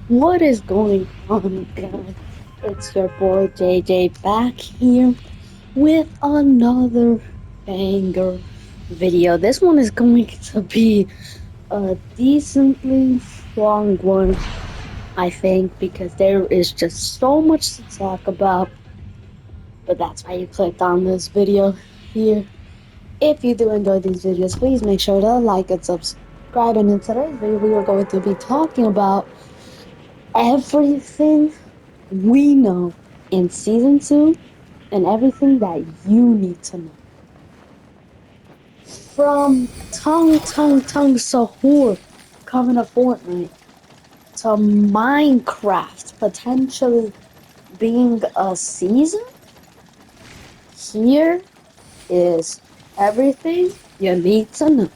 What is going on, guys? It's your boy JJ back here with another banger video. This one is going to be a decently long one, I think, because there is just so much to talk about. But that's why you clicked on this video here. If you do enjoy these videos, please make sure to like and subscribe. And in today's video, we are going to be talking about everything we know in season 2 and everything that you need to know. From Tung Sahur coming to Fortnite to Minecraft potentially being a season, here is everything you need to know.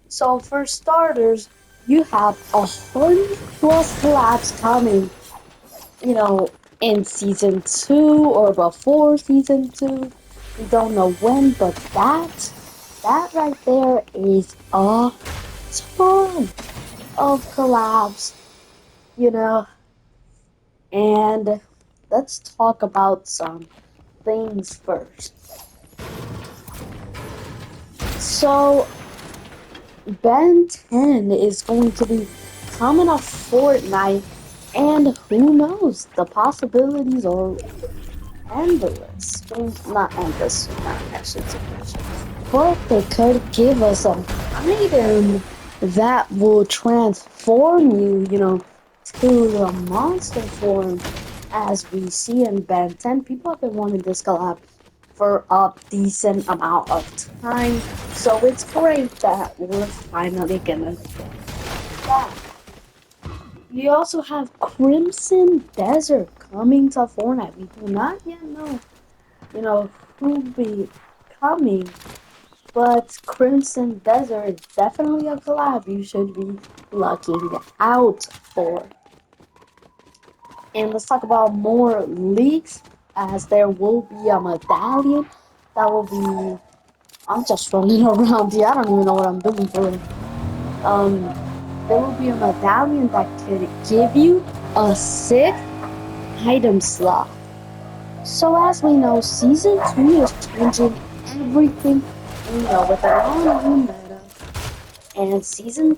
So for starters, you have 100+ collabs coming, you know, in season 2 or before season 2. We don't know when, but that right there is a ton of collabs, you know. And let's talk about some things first. So Ben 10 is going to be coming off Fortnite, and who knows? The possibilities are endless. Well, not endless, not actually too much. But they could give us an item that will transform you, to the monster form as we see in Ben 10. People have been wanting this collab for a decent amount of time. So it's great that we're finally gonna get that. You also have Crimson Desert coming to Fortnite. We do not yet know, who will be coming, but Crimson Desert is definitely a collab you should be looking out for. And let's talk about more leaks, as there will be a medallion that will be. I'm just running around here. I don't even know what I'm doing for it. Um, there will be a medallion that could give you a sixth item slot. So as we know, season 2 is changing everything we know with a lot of new meta. And season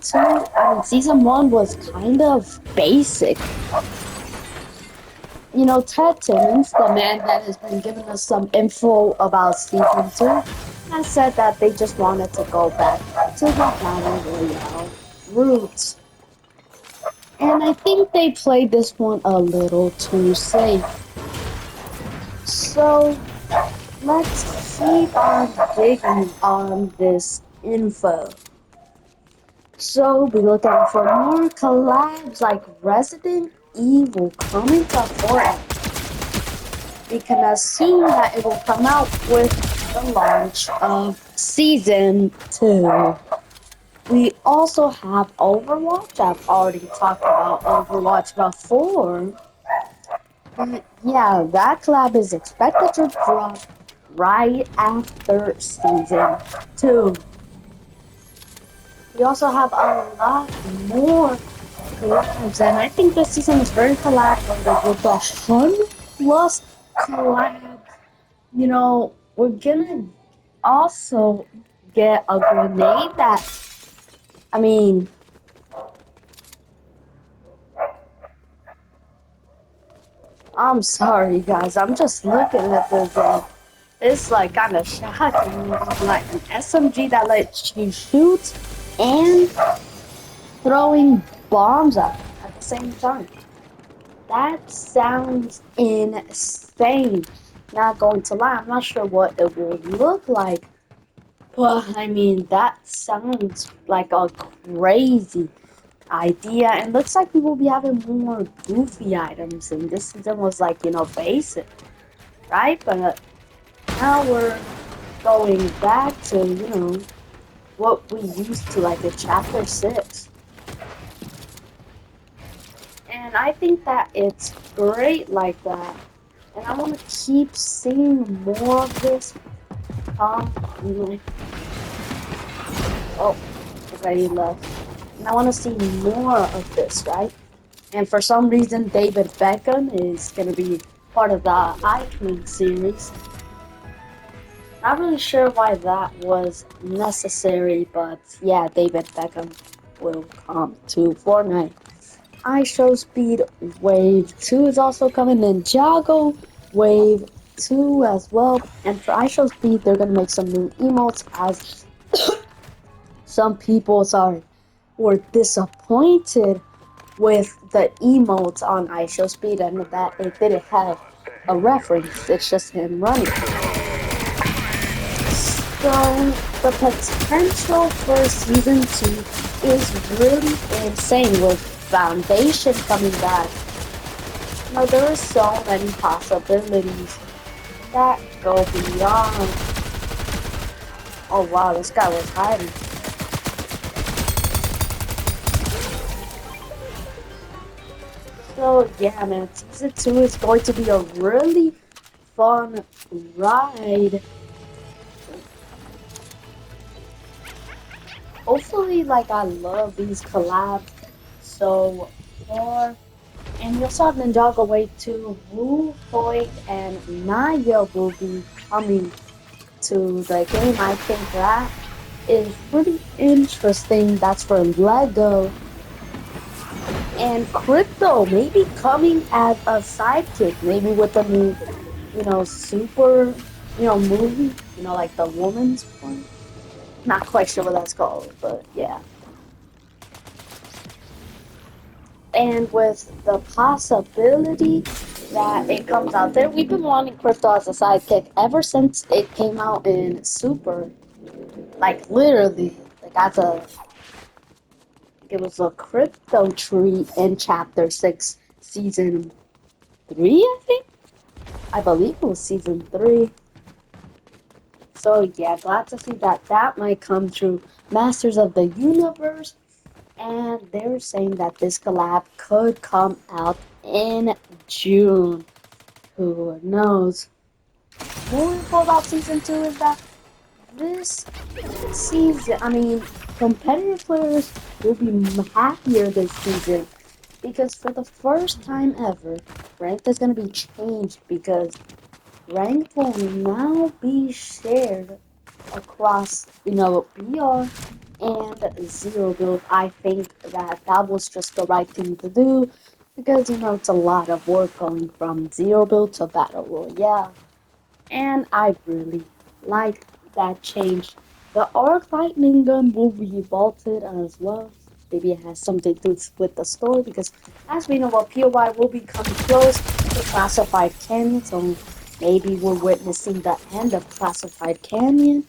1 was kind of basic. Ted Timmons, the man that has been giving us some info about season 2, has said that they just wanted to go back to the Battle Royale roots. And I think they played this one a little too safe. So let's keep on digging on this info. So we look out for more collabs like Resident Evil coming to Fortnite. We can assume that it will come out with the launch of Season 2. We also have Overwatch. I've already talked about Overwatch before. But yeah, that collab is expected to drop right after Season 2. We also have a lot more collabs, and I think this season is very collaborative with the Hun Plus collab. We're gonna also get a grenade that, I mean, I'm sorry guys, I'm just looking at this. It's like kind of shocking. Like an SMG that lets you shoot and throwing bombs at the same time. That sounds insane. Not going to lie, I'm not sure what it will look like, but I mean, that sounds like a crazy idea. And looks like we will be having more goofy items. And this season was like, basic, right? But now we're going back to, what we used to like in Chapter 6. And I think that it's great like that. And I want to keep seeing more of this. Um, oh, already left. And I want to see more of this, right? And for some reason, David Beckham is going to be part of the Icon series. Not really sure why that was necessary, but yeah, David Beckham will come to Fortnite. iShow Speed Wave 2 is also coming, Ninjago Wave 2 as well. And for iShow Speed, they're gonna make some new emotes as some people, sorry, were disappointed with the emotes on iShow Speed and that it didn't have a reference. It's just him running. So the potential for season 2 is really insane with Foundation coming back. Now there are so many possibilities that go beyond. Oh wow, this guy was hiding. So yeah, man, season 2 is going to be a really fun ride. Hopefully, like, I love these collabs so far. And you also have Ninjago Wave 2, Wu, Hoy, and Naya will be coming to the game. I think that is pretty interesting. That's for Lego. And Crypto maybe coming as a sidekick, maybe with a new, super, movie, like the woman's one. Not quite sure what that's called, but yeah. And with the possibility that it comes out there, we've been wanting Crypto as a sidekick ever since it came out in Super. Like literally, like it was a Crypto tree in Chapter 6, Season 3, I think? I believe it was Season 3. So yeah, glad to see that that might come true. Masters of the Universe, and they're saying that this collab could come out in June. Who knows? More info about season 2 is that this season, competitive players will be happier this season because for the first time ever, ranked is going to be changed because ranked will now be shared across, BR and Zero Build. I think that that was just the right thing to do because, it's a lot of work going from Zero Build to Battle Royale. And I really like that change. The Arc Lightning Gun will be vaulted as well. Maybe it has something to do with the story because, as we know, POI will be coming close to Classified Canyon, so maybe we're witnessing the end of Classified Canyon.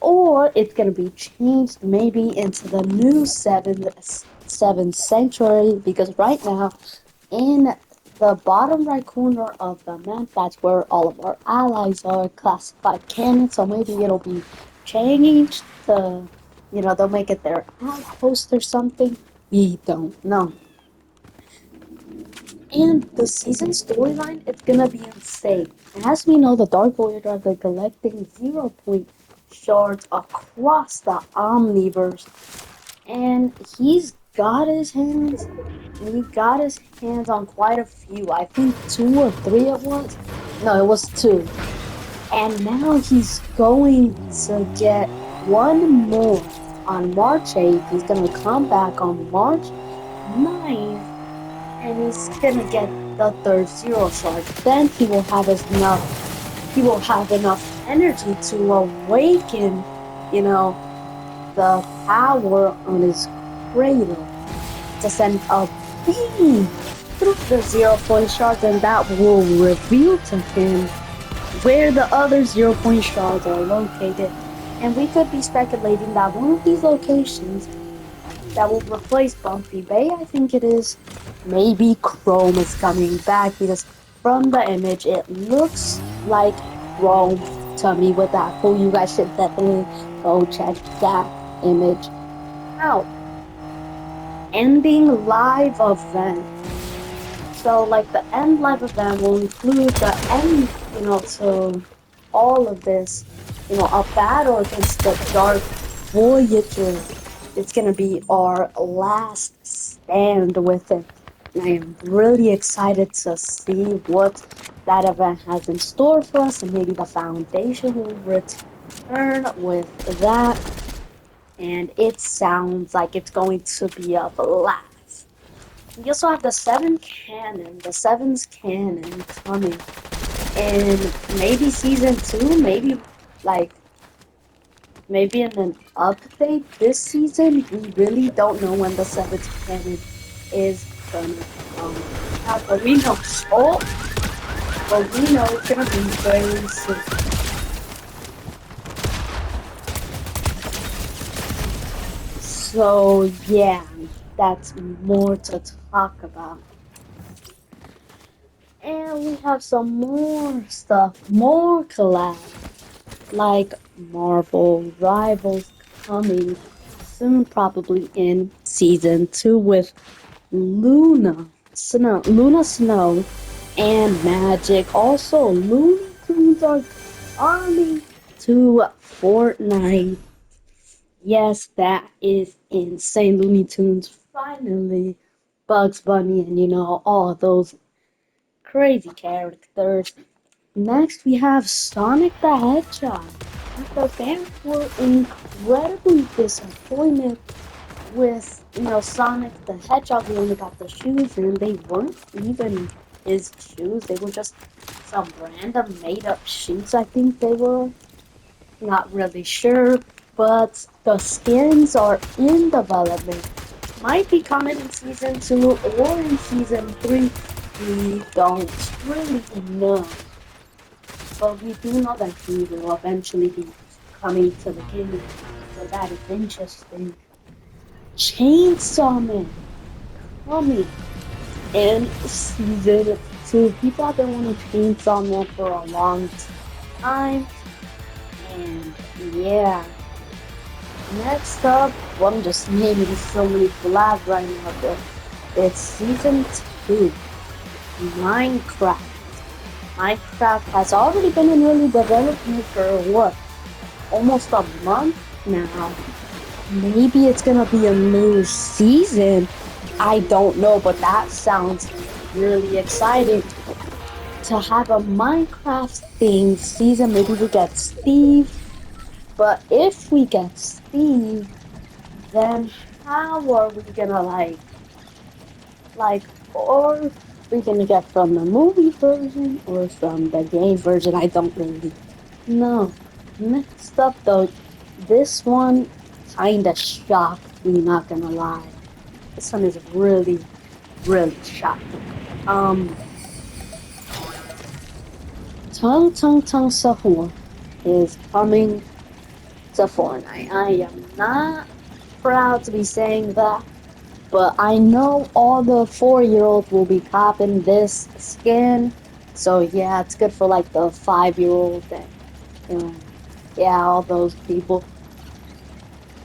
Or it's gonna be changed maybe into the new seven sanctuary because right now in the bottom right corner of the map, that's where all of our allies are classified cannons. So maybe it'll be changed to, they'll make it their outpost or something. We don't know. And the season storyline, it's gonna be insane. As we know, the Dark Voyager are collecting 0 point shards across the Omniverse. And he got his hands on quite a few. I think 2 or 3 it was. No, it was 2. And now he's going to get one more on March 8th. He's gonna come back on March 9th and he's gonna get the third zero shard. Then he will have enough energy to awaken, the power on his cradle to send a beam through the 0 point shards, and that will reveal to him where the other 0 point shards are located. And we could be speculating that one of these locations that will replace Bumpy Bay, I think it is, maybe Chrome is coming back because from the image it looks like Chrome to me with that. So you guys should definitely go check that image out. Ending live event. So like the end live event will include the end, to all of this, a battle against the Dark Voyager. it's gonna be our last stand with it. And I am really excited to see what that event has in store for us, and maybe the foundation will return with that. And it sounds like it's going to be a blast. We also have the Sevens Cannon coming in maybe season 2, like maybe in an update this season. We really don't know when the Seventh Cannon is gonna come out, but we know. Oh, but we know it's gonna be very soon. So yeah, that's more to talk about. And we have some more stuff, more collabs, like Marvel Rivals coming soon, probably in season 2 with Luna Snow, and Magic. Also, Looney Tunes are army to Fortnite. Yes, that is insane. Looney Tunes finally, Bugs Bunny, and all those crazy characters. Next, we have Sonic the Hedgehog. The fans were incredibly disappointed with, Sonic the Hedgehog. We only got the shoes, and they weren't even his shoes. They were just some random made-up shoes, I think they were. Not really sure, but the skins are in development. Might be coming in season 2 or in season 3. We don't really know. But we do know that he will eventually be coming to the game. So that is interesting. Chainsaw Man coming in season 2. People have been wanting Chainsaw Man for a long time. And yeah. Next up, well, I'm just naming so many collabs right now, but it's season 2. Minecraft. Minecraft has already been in early development for what? Almost a month now. Maybe it's gonna be a new season. I don't know, but that sounds really exciting to have a Minecraft themed season. Maybe we get Steve. But if we get Steve, then how are we gonna or we gonna get from the movie version or from the game version? I don't really know. Next up though, this one kinda shocked me, not gonna lie. This one is really, really shocking. Tung Tung Tung Sahur is coming to Fortnite. I am not proud to be saying that, but I know all the 4-year-olds will be copping this skin. So yeah, it's good for like the 5-year-old and yeah, all those people.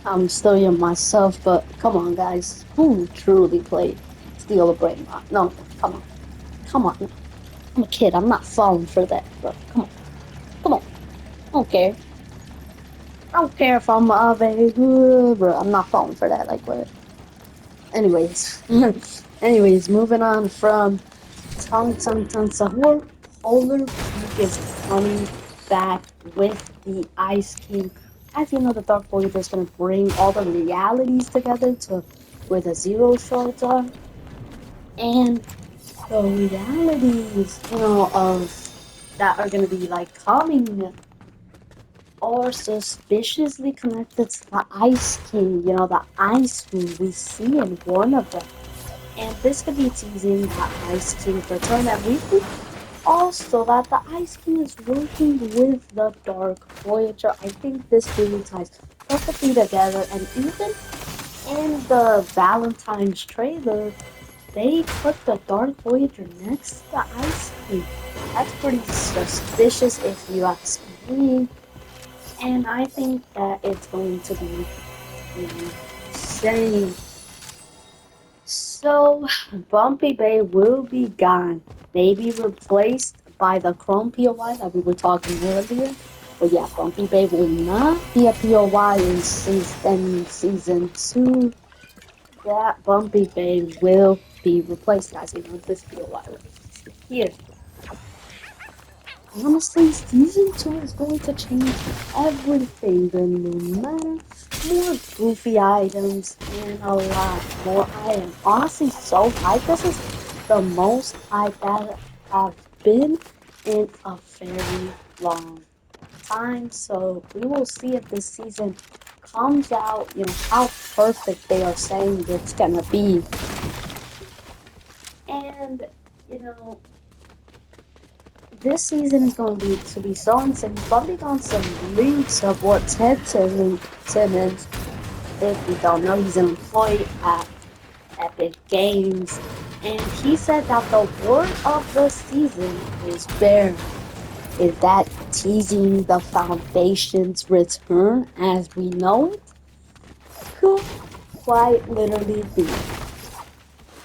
I'm still young myself, but come on, guys, who truly played Steal the Brain Rot? No, come on, come on. I'm a kid. I'm not falling for that, bro. Come on, come on. I don't care. I don't care if I'm very good, bro. I'm not falling for that. Like what? Anyways, anyways, moving on from Tung Tung Tung Sahur, Polar Peak is coming back with the Ice King. As you know, the Dark Voyager is going to bring all the realities together to where the Zero Shards are. And the realities, of that are going to be like coming are suspiciously connected to the Ice King, the Ice King we see in one of them. And this could be teasing the Ice King's return, and we think also that the Ice King is working with the Dark Voyager. I think this really ties perfectly together, and even in the Valentine's trailer, they put the Dark Voyager next to the Ice King. That's pretty suspicious if you ask me, and I think that it's going to be insane. So, Bumpy Bay will be gone, maybe replaced by the Chrome POI that we were talking earlier. But yeah, Bumpy Bay will not be a POY in season 2. That Bumpy Bay will be replaced, guys. You know, this POY here. Honestly, season 2 is going to change everything. The new meta, more goofy items, and a lot more. I am honestly so hyped. This is the most hyped that I've been in a very long time. So we will see if this season comes out, you know, how perfect they are saying it's gonna be. And, you know, this season is going to be so insane. Probably on some leaks of what Ted Simmons, if you don't know, he's an employee at Epic Games. And he said that the word of the season is bear. Is that teasing the Foundation's return as we know it? Could quite literally be.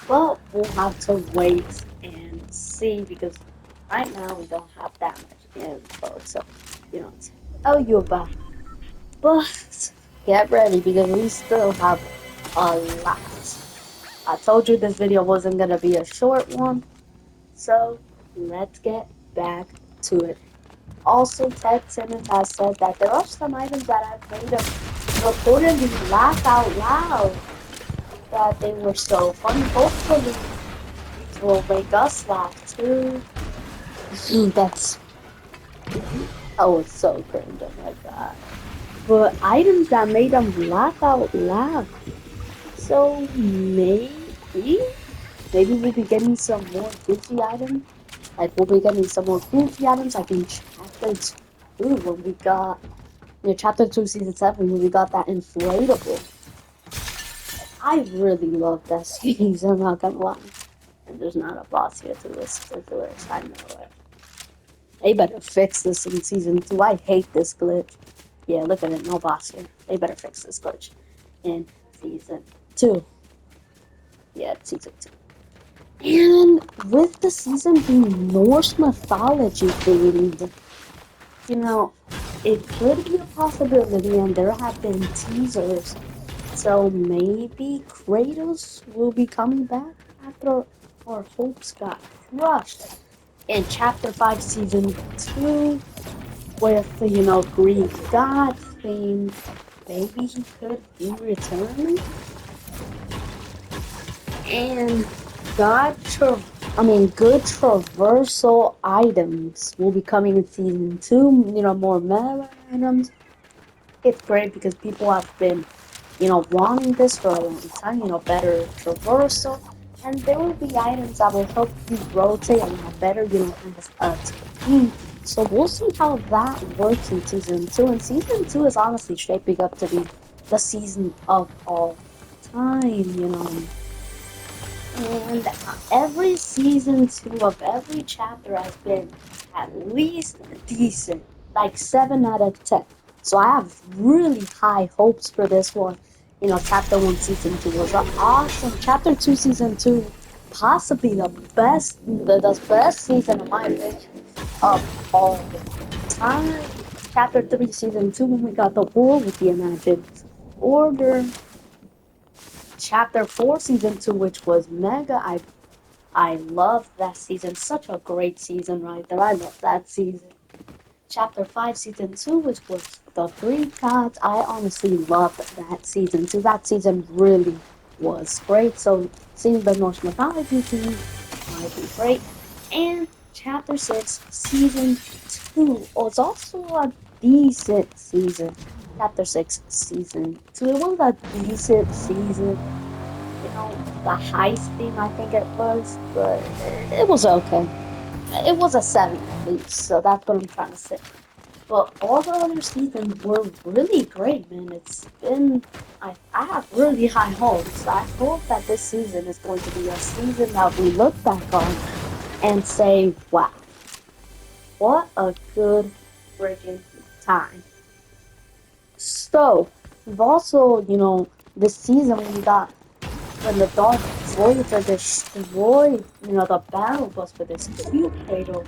But we'll have to wait and see because right now we don't have that much info. So, you know, tell you about. But get ready because we still have a lot. I told you this video wasn't gonna be a short one. So let's get back to it. Also, Ted Simmons has said that there are some items that have made him reportedly laugh out loud. That they were so funny. Hopefully, these will make us laugh too. That's oh, it's so cringe. Oh my god. But items that made them laugh out loud. So maybe we'll be getting some more goofy items. Like we'll be getting some more goofy items. Like in chapter 2 when we got chapter 2 season 7 when we got that inflatable. I really love that series. I'm not gonna lie. And there's not a boss here to list to this. I know it. They better fix this in season 2. I hate this glitch. Yeah, look at it, no boss here. They better fix this glitch in season 2. Yeah, it's season 2. And with the season being Norse mythology themed, you know, it could be a possibility, and there have been teasers. So maybe Kratos will be coming back after our hopes got crushed in Chapter 5, Season 2, with the, Greek god theme. Maybe he could be returning. And good traversal items will be coming in Season 2, more meta items. It's great because people have been, wanting this for a long time, better traversal. And there will be items that will help you rotate and have better, as a team. So we'll see how that works in Season 2. And Season 2 is honestly shaping up to be the season of all time. And every Season 2 of every chapter has been at least decent, like 7 out of 10. So I have really high hopes for this one. Chapter 1 Season 2 was awesome. Chapter 2 Season 2, possibly the best season in my opinion of all time. Chapter 3 Season 2 when we got the war with the Imagined Order. Chapter 4 Season 2 which was mega. I loved that season. Such a great season right there. I love that season. Chapter 5, Season 2, which was the Greek gods. I honestly loved that season too. That season really was great. So seeing the Norse mythology theme might be great. And Chapter 6, Season 2 was also a decent season. Chapter 6, Season 2. It was a decent season. The heist theme, I think it was, but it was okay. It was a 7 at least, so that's what I'm trying to say. But all the other seasons were really great, man. I have really high hopes. I hope that this season is going to be a season that we look back on and say, wow, what a good freaking time. So, we've also, this season we got when the Dark Voyager destroyed, the battle bus for this cute Plato.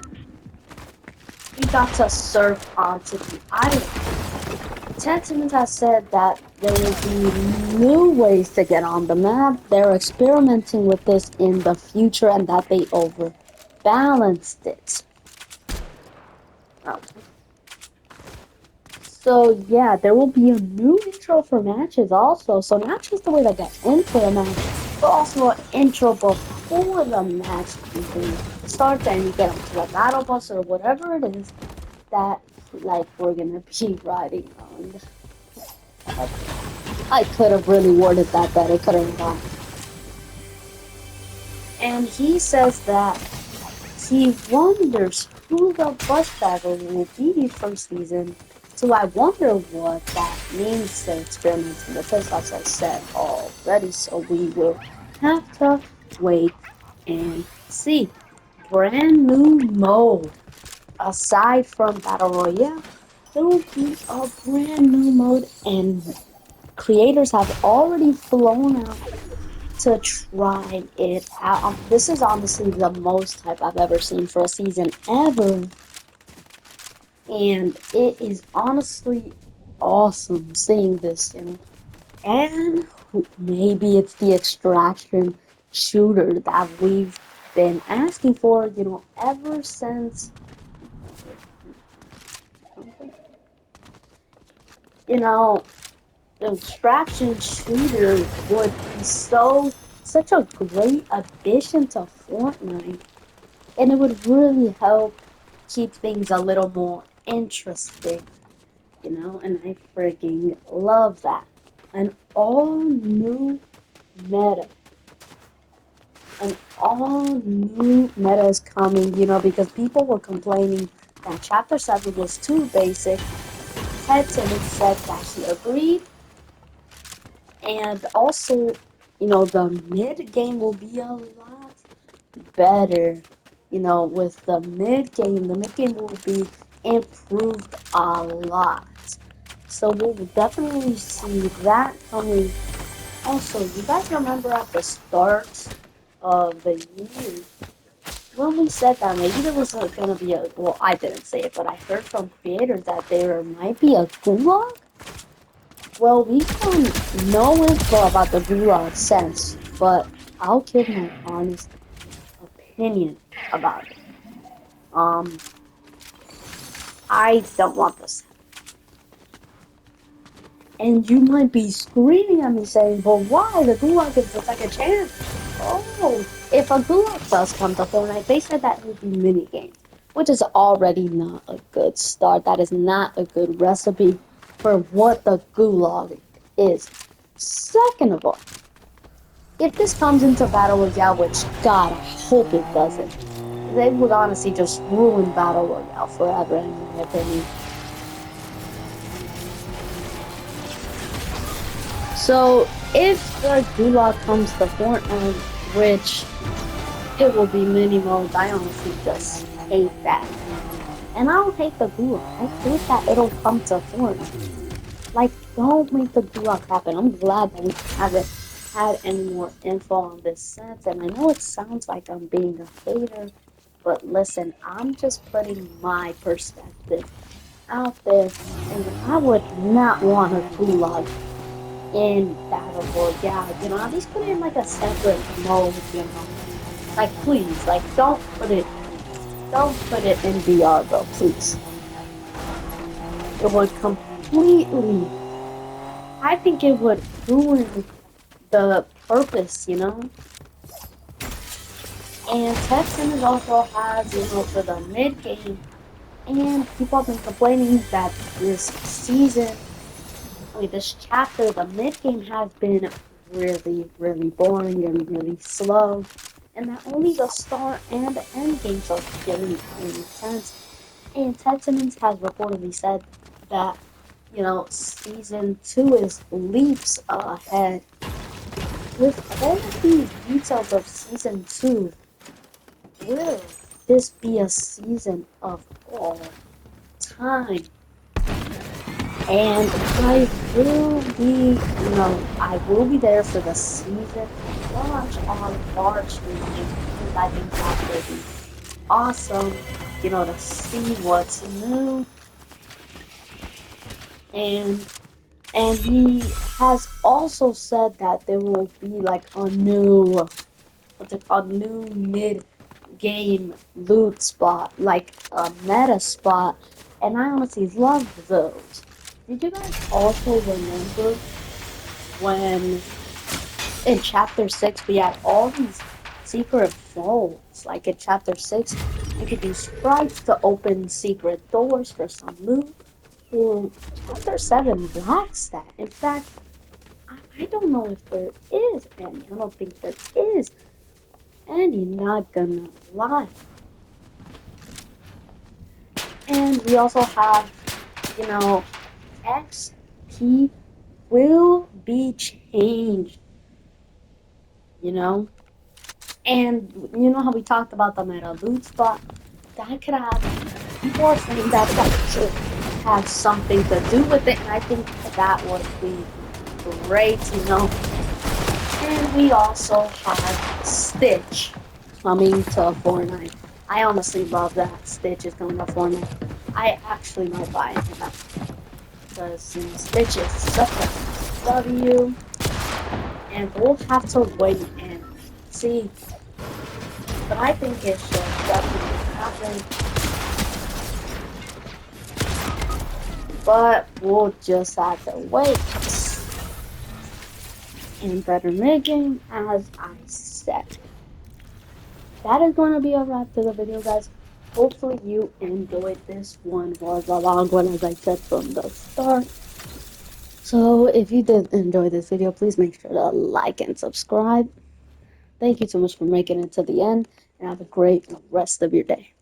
we got to surf onto the island. Tencent has said that there will be new ways to get on the map. They're experimenting with this in the future and that they overbalanced it. Okay. So yeah, there will be a new intro for matches also. So not just the way to get into a match, but also an intro before the match even starts and you get onto the battle bus or whatever it is that like we're gonna be riding on. I could have really worded that better, could have gone. And he says that he wonders who the bus driver will be for season. So I wonder what that means to experimenting with this, as I said already. So we will have to wait and see. Brand new mode. Aside from Battle Royale, there will be a brand new mode, and creators have already flown out to try it out. This is honestly the most hype I've ever seen for a season ever. And it is honestly awesome seeing this, you know. And maybe it's the extraction shooter that we've been asking for, you know, ever since, you know, the extraction shooter would be such a great addition to Fortnite. And it would really help keep things a little more interesting, you know, and I freaking love that. An all new meta. An all new meta is coming, you know, because people were complaining that Chapter 7 was too basic. Ted Simmons said that he agreed, and also, you know, the mid game will be a lot better. You know, with the mid game will be improved a lot. So we'll definitely see that coming. Also, you guys remember at the start of the year when we said that maybe there was gonna be a, well, I didn't say it, but I heard from creators that there might be a gulag. Well, we found no info about the gulag since, but I'll give my honest opinion about it. Um, I don't want this. And you might be screaming at me saying, but why? The gulag is the second chance. Oh, if a gulag does come to Fortnite, they said that it would be mini games, which is already not a good start. That is not a good recipe for what the gulag is. Second of all, if this comes into Battle Royale, which God, I hope it doesn't, they would honestly just ruin Battle Royale forever, in my opinion. So, if the gulag comes to Fortnite, which it will be mini modes, I honestly just hate that. And I don't hate the gulag, I hate that it'll come to Fortnite. Like, don't make the gulag happen. I'm glad that we haven't had any more info on this since, and I know it sounds like I'm being a hater, but listen, I'm just putting my perspective out there, and I would not want a gulag in Battle Royale, you know, at least put it in like a separate mode, you know. Like please, like don't put it in VR though, please. It would completely, I think it would ruin the purpose, you know. And Texans also has, you know, for the mid game, and people have been complaining that this season, this chapter, the mid game has been really boring and really slow, and that only the start and the end games are getting intense. And Ted Simmons has reportedly said that, you know, season 2 is leaps ahead. With all of these details of season 2, will this be a season of all time? And I will be, you know, I will be there for the season launch on March 9th, and I think that will be awesome. to see what's new. And he has also said that there will be like a new, what's it called, new mid-game loot spot, like a meta spot, and I honestly love those. Did you guys also remember when in Chapter 6 we had all these secret vaults? Like in Chapter 6, you could use sprites to open secret doors for some loot. Well, Chapter 7 lacks that. In fact, I don't know if there is any. I don't think there is any, not gonna lie. And we also have, you know, XP will be changed, you know? And you know how we talked about the meta loot spot? That could have, people are saying that that should have something to do with it, and I think that would be great. And we also have Stitch coming to Fortnite. I honestly love that Stitch is coming to Fortnite. I actually might buy him because Stitch is such a W, and we'll have to wait and see. But I think it should definitely happen. But we'll just have to wait. And better making, as I said. That is going to be a wrap to the video, guys. Hopefully you enjoyed this one. Was a long one, as I said from the start. So if you did enjoy this video, please make sure to like and subscribe. Thank you so much for making it to the end, and have a great rest of your day.